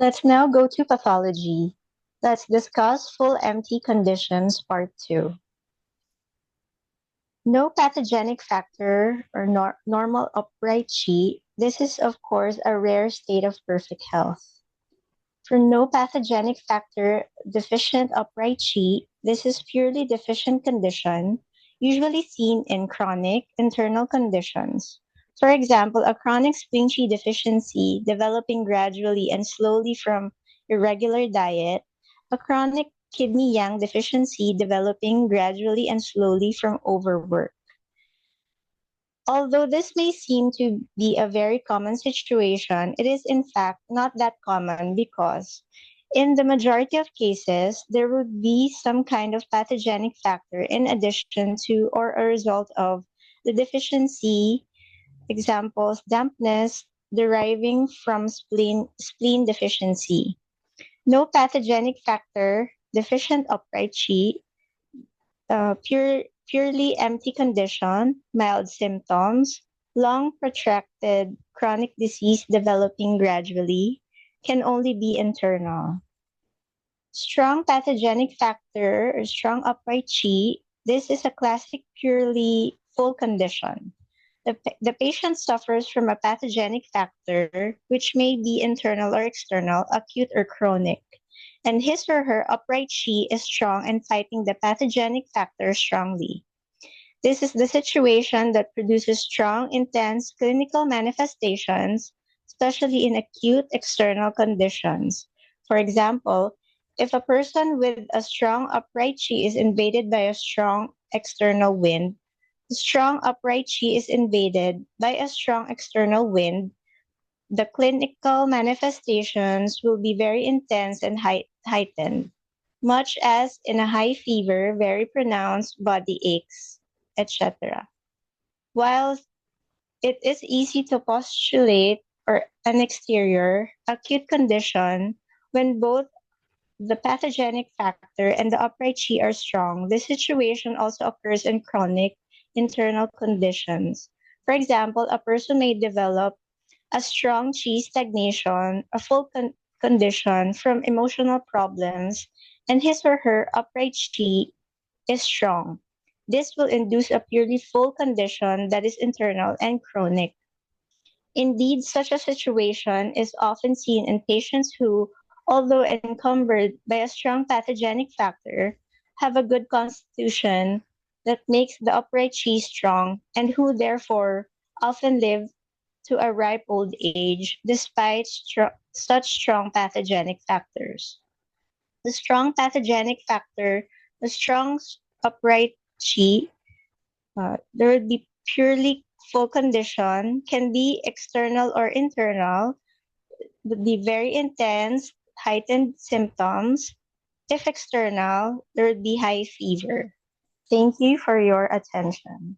Let's now go to pathology. Let's discuss full empty conditions part 2. No pathogenic factor or normal upright chi. This is, of course, a rare state of perfect health. For no pathogenic factor deficient upright chi, this is purely deficient condition, usually seen in chronic internal conditions. For example, a chronic spleen chi deficiency developing gradually and slowly from irregular diet, a chronic kidney yang deficiency developing gradually and slowly from overwork. Although this may seem to be a very common situation, it is in fact not that common because in the majority of cases, there would be some kind of pathogenic factor in addition to or a result of the deficiency, examples, dampness deriving from spleen deficiency. No pathogenic factor deficient upright chi, purely empty condition, mild symptoms, long protracted chronic disease developing gradually, can only be internal. Strong pathogenic factor or strong upright chi, this is a classic purely full condition. The patient suffers from a pathogenic factor, which may be internal or external, acute or chronic, and his or her upright chi is strong and fighting the pathogenic factor strongly. This is the situation that produces strong, intense clinical manifestations, especially in acute external conditions. For example, if a person with a strong upright chi is invaded by a strong external wind, the strong upright chi is invaded by a strong external wind, the clinical manifestations will be very intense and heightened, much as in a high fever, very pronounced body aches, etc. While it is easy to postulate or an exterior acute condition when both the pathogenic factor and the upright chi are strong, this situation also occurs in chronic internal conditions. For example, a person may develop a strong chi stagnation, a full condition from emotional problems, and his or her upright chi is strong. This will induce a purely full condition that is internal and chronic. Indeed, such a situation is often seen in patients who, although encumbered by a strong pathogenic factor, have a good constitution that makes the upright chi strong and who therefore often live to a ripe old age despite such strong pathogenic factors. The strong pathogenic factor, the strong upright chi, there would be purely full condition, can be external or internal, would be very intense, heightened symptoms. If external, there would be high fever. Thank you for your attention.